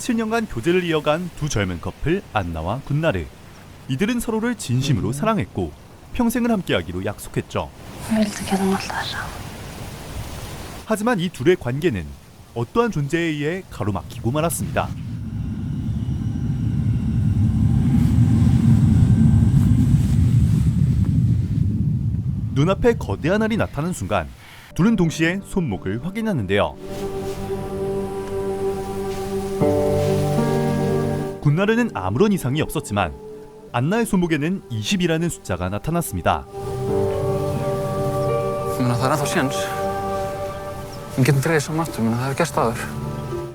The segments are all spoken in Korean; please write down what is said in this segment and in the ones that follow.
7년간 교제를 이어간 두 젊은 커플 안나와 군나르. 이들은 서로를 진심으로 사랑했고 평생을 함께하기로 약속했죠. 하지만 이 둘의 관계는 어떠한 존재에 의해 가로막히고 말았습니다. 눈앞에 거대한 알이 나타난 순간 둘은 동시에 손목을 확인하는데요. 군나르는 아무런 이상이 없었지만 안나의 손목에는 20이라는 숫자가 나타났습니다.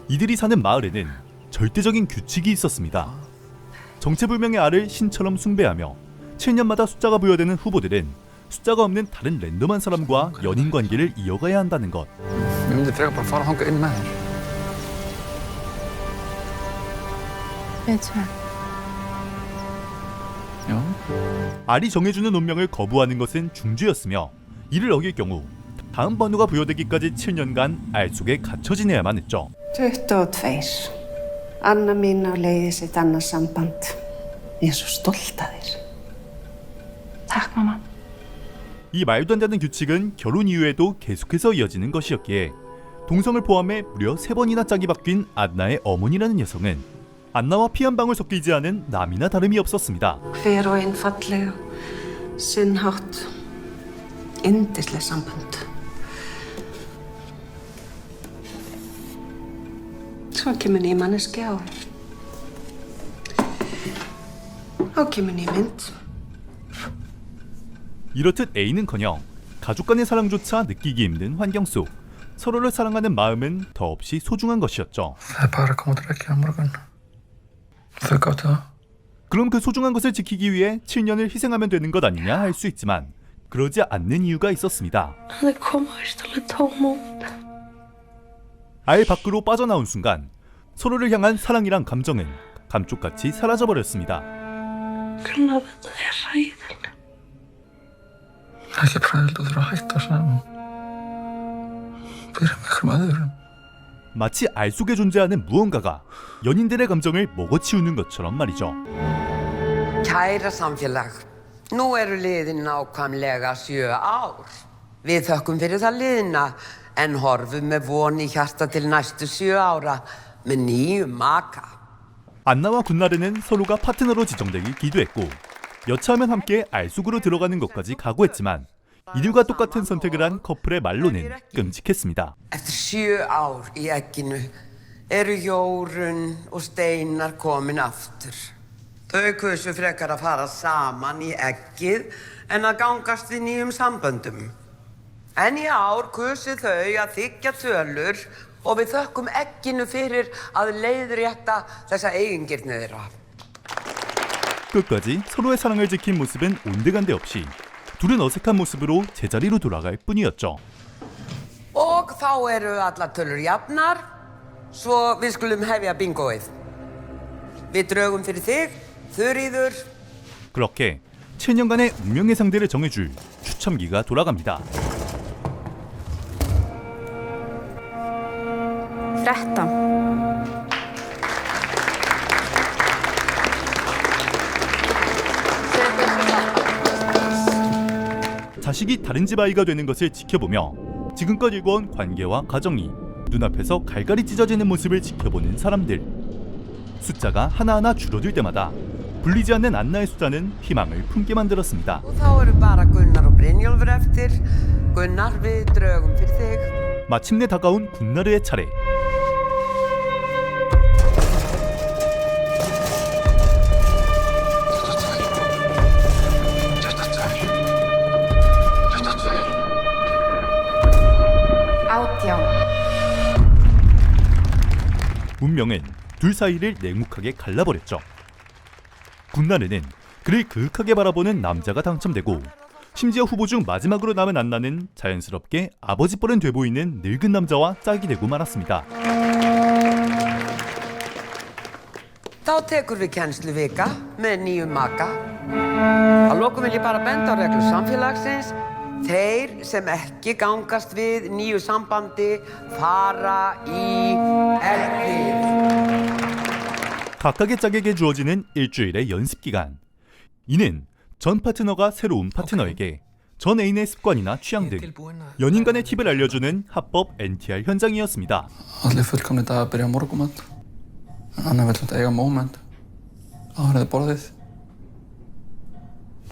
이들이 사는 마을에는 절대적인 규칙이 있었습니다. 정체불명의 알을 신처럼 숭배하며 7년마다 숫자가 부여되는 후보들은 숫자가 없는 다른 랜덤한 사람과 연인 관계를 이어가야 한다는 것. 알이 정해주는 운명을 거부하는 것은 중죄였으며 이를 어길 경우 다음 번호가 부여되기까지 7년간 알 속에 갇혀 지내야만 했죠. 22. Anna mín á leiði sitt annað samband. Ég er svo stolt af þér. Takk, mamma. 이 말도 안 되는 규칙은 결혼 이후에도 계속해서 이어지는 것이었기에 동성을 포함해 무려 3번이나 짝이 바뀐 안나의 어머니라는 여성은 안나와 피 한 방울 섞이지 않은 남이나 다름이 없었습니다. Hver og einn falleg sinn hátt. Yndisleg samband. Svo kemur ný manneskja og kemur ný mynd. 이렇듯 A는커녕 가족 간의 사랑조차 느끼기 힘든 환경 속 서로를 사랑하는 마음은 더없이 소중한 것이었죠. 그럼 그 소중한 것을 지키기 위해 7년을 희생하면 되는 것 아니냐 할 수 있지만 그러지 않는 이유가 있었습니다. 알 밖으로 빠져나온 순간 서로를 향한 사랑이란 감정은 감쪽같이 사라져버렸습니다. 마치 알 속에 존재하는 무언가가 연인들의 감정을 먹어치우는 것처럼 말이죠. Kæra samfélag, nú eru liðin nákvæmlega 7 ár. Við þökkum fyrir það liðna en horfum með von í hjarta til næstu 7 ára með nýjum maka. 안나와 군나르는 서로가 파트너로 지정되기 기도했고 여차하면 함께 알 속으로 들어가는 것까지 각오했지만 이들과 똑같은 선택을 한 커플의 말로는 끔찍했습니다. Eftir 7 ár í egginu eru Jórunn og Steinar komin aftur. Þau kusu frekar að fara saman í eggið en að gangast við nýjum samböndum. En í ár kusu þau að þiggja tölur og við þökkum egginu fyrir að leiðrétta þessa eigingirni þeirra. 끝까지 서로의 사랑을 지킨 모습은 온데간데 없이 둘은 어색한 모습으로 제자리로 돌아갈 뿐이었죠. Og þá eru allar tölur jafnar, svo við skulum hefja bingoið. Við drögum fyrir þig, Þuríður. 그렇게 7년간의 운명의 상대를 정해줄 추첨기가 돌아갑니다. 13. 자식이 다른 집 아이가 되는 것을 지켜보며 지금껏 일궈온 관계와 가정이 눈앞에서 갈갈이 찢어지는 모습을 지켜보는 사람들. 숫자가 하나하나 줄어들 때마다 불리지 않는 안나의 숫자는 희망을 품게 만들었습니다. Og þá eru bara Gunnar og Brynjólfur eftir. Gunnar, við drögum fyrir þig. 마침내 다가온 군나르의 차례. 운명은 둘 사이를 냉혹하게 갈라버렸죠. 군나르는 그를 그윽하게 바라보는 남자가 당첨되고 심지어 후보 중 마지막으로 남은 안나는 자연스럽게 아버지 뻘은 돼 보이는 늙은 남자와 짝이 되고 말았습니다. Þá tekur við kennsluvika með nýjum maka. Að lokum vil ég bara benda á reglur samfélagsins. Þeir sem ekki gangast við nýju sambandi fara í eggið. 각각의 짝에게 주어지는 일주일의 연습 기간. 이는 전 파트너가 새로운 파트너에게 전 애인의 습관이나 취향 등 연인 간의 팁을 알려주는 합법 NTR 현장이었습니다. Allir fullkomni dagar byrja á morgunmat. Annar vill þetta eiga moment áður en þið borðið.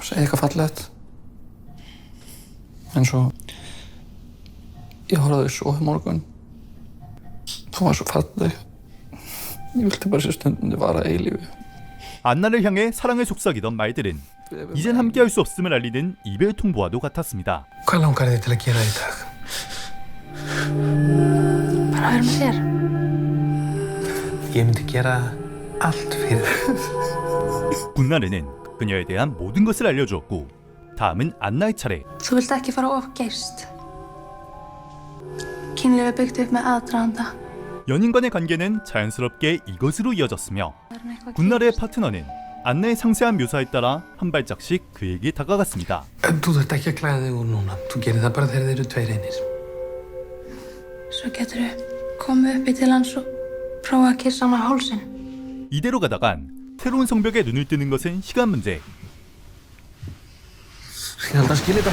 Segja eitthvað fallegt. Eins og ég horfði á svo í morgun. Þú var svo falleg. Ég vildi bara sér stundum þið vara eilífi. 안나를 향해 사랑을 속삭이던 말들은 이젠 함께할 수 없음을 알리는 이별 통보와도 같았습니다. Hvað langar þig til að gera í dag? Bara vera með þér. Ég myndi gera allt fyrir þig. 군나르는 그녀에 대한 모든 것을 알려주었고 다음은 안나의 차례. Þú vilt ekki fara of geyst. Kynlíf er byggt upp með aðdraganda. 연인 간의 관계는 자연스럽게 이것으로 이어졌으며 군나르의 파트너는 안나의 상세한 묘사에 따라 한 발짝씩 그에게 다가갔습니다. En þú þarft ekki að klæða þig úr núna. Þú gerir það bara þegar þeir eru tveir einir. Svo geturðu komið upp í til hans og prófa að kissa hann á hálsinn. 이대로 가다간 새로운 성벽에 눈을 뜨는 것은 시간 문제. Ég held að skilja þetta.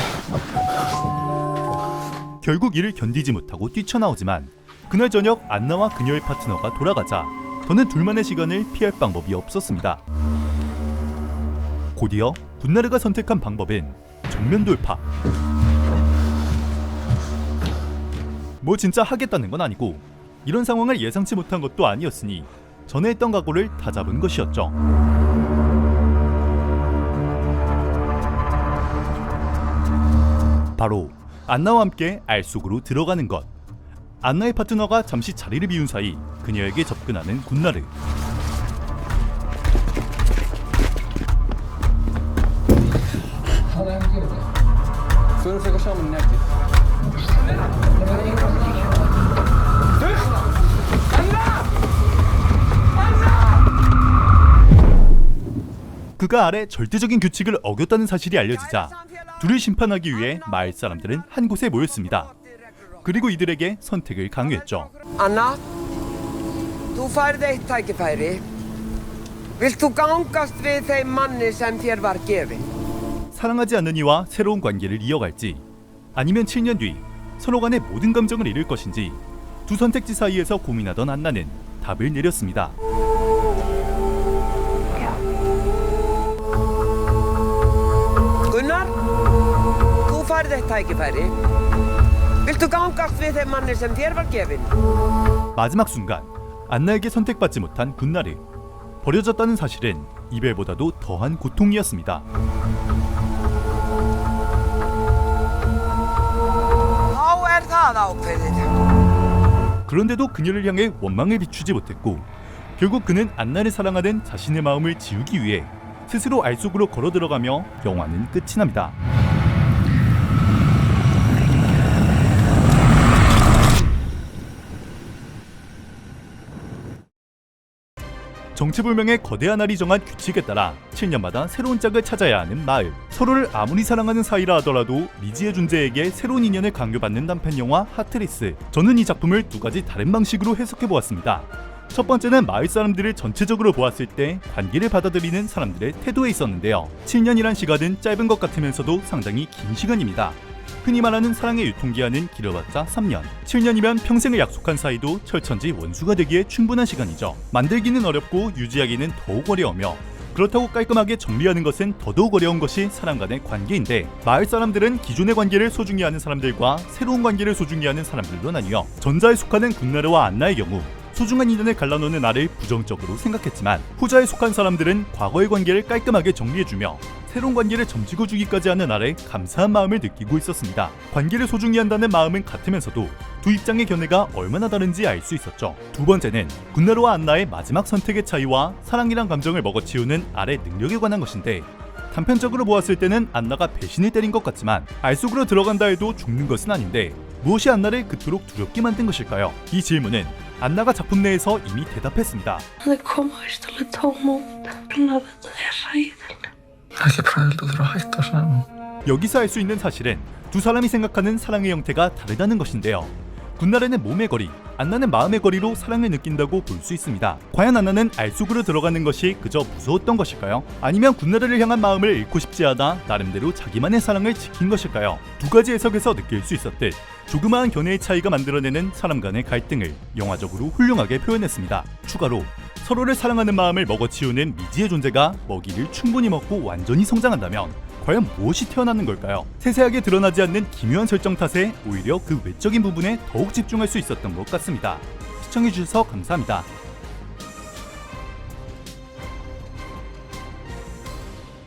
결국 이를 견디지 못하고 뛰쳐나오지만 그날 저녁 안나와 그녀의 파트너가 돌아가자 더는 둘만의 시간을 피할 방법이 없었습니다. 곧이어 군나르가 선택한 방법은 정면 돌파. 뭐 진짜 하겠다는 건 아니고 이런 상황을 예상치 못한 것도 아니었으니 전에 했던 각오를 다잡은 것이었죠. 바로 안나와 함께 알 속으로 들어가는 것. 안나의 파트너가 잠시 자리를 비운 사이 그녀에게 접근하는 군나르. Förum frekar saman í netið. 그가 아래 절대적인 규칙을 어겼다는 사실이 알려지자 둘을 심판하기 위해 마을 사람들은 한 곳에 모였습니다. 그리고 이들에게 선택을 강요했죠. Anna, þú færð eitt tækifæri. Vilt þú gangast við þeim manni sem þér var gefinn? 사랑하지 않는 이와 새로운 관계를 이어갈지 아니면 7년 뒤 서로 간의 모든 감정을 잃을 것인지 두 선택지 사이에서 고민하던 안나는 답을 내렸습니다. Gunnar, þú færð eitt tækifæri. Vilt þú gangast við þeim manni sem þér var gefinn? 마지막 순간 안나에게 선택받지 못한 군나르. 버려졌다는 사실은 이별보다도 더한 고통이었습니다. Þá það ákveðið. 그런데도 그녀를 향해 원망을 비추지 못했고 결국 그는 안나를 사랑하는 자신의 마음을 지우기 위해 스스로 알 속으로 걸어 들어가며 영화는 끝이 납니다. 정체불명의 거대한 알이 정한 규칙에 따라 7년마다 새로운 짝을 찾아야 하는 마을. 서로를 아무리 사랑하는 사이라 하더라도 미지의 존재에게 새로운 인연을 강요받는 단편 영화 하트리스. 저는 이 작품을 두 가지 다른 방식으로 해석해보았습니다. 첫 번째는 마을 사람들을 전체적으로 보았을 때 관계를 받아들이는 사람들의 태도에 있었는데요. 7년이란 시간은 짧은 것 같으면서도 상당히 긴 시간입니다. 흔히 말하는 사랑의 유통기한은 길어봤자 3년. 7년이면 평생을 약속한 사이도 철천지 원수가 되기에 충분한 시간이죠. 만들기는 어렵고 유지하기는 더욱 어려우며 그렇다고 깔끔하게 정리하는 것은 더더욱 어려운 것이 사람 간의 관계인데 마을 사람들은 기존의 관계를 소중히 하는 사람들과 새로운 관계를 소중히 하는 사람들로 나뉘어 전자에 속하는 군나르와 안나의 경우 소중한 인연을 갈라놓는 나를 부정적으로 생각했지만 후자에 속한 사람들은 과거의 관계를 깔끔하게 정리해주며 새로운 관계를 점지고 주기까지 하는 나를 감사한 마음을 느끼고 있었습니다. 관계를 소중히 한다는 마음은 같으면서도 두 입장의 견해가 얼마나 다른지 알 수 있었죠. 두 번째는 군나르와 안나의 마지막 선택의 차이와 사랑이란 감정을 먹어치우는 알의 능력에 관한 것인데 단편적으로 보았을 때는 안나가 배신을 때린 것 같지만 알 속으로 들어간다 해도 죽는 것은 아닌데 무엇이 안나를 그토록 두렵게 만든 것일까요? 이 질문은 안나가 작품 내에서 이미 대답했습니다. Það koma vist alveg tóm út. Þetta er hræðilegt. Ekki fræðilegt að þurfa að hætta saman. 여기서 알 수 있는 사실은 두 사람이 생각하는 사랑의 형태가 다르다는 것인데요. 군나라는 몸의 거리, 안나는 마음의 거리로 사랑을 느낀다고 볼 수 있습니다. 과연 안나는 알 속으로 들어가는 것이 그저 무서웠던 것일까요? 아니면 군나라를 향한 마음을 잃고 싶지 않아 나름대로 자기만의 사랑을 지킨 것일까요? 두 가지 해석에서 느낄 수 있었듯 조그마한 견해의 차이가 만들어내는 사람 간의 갈등을 영화적으로 훌륭하게 표현했습니다. 추가로 서로를 사랑하는 마음을 먹어치우는 미지의 존재가 먹이를 충분히 먹고 완전히 성장한다면 과연 무엇이 태어나는 걸까요? 세세하게 드러나지 않는 기묘한 설정 탓에 오히려 그 외적인 부분에 더욱 집중할 수 있었던 것 같습니다. 시청해주셔서 감사합니다.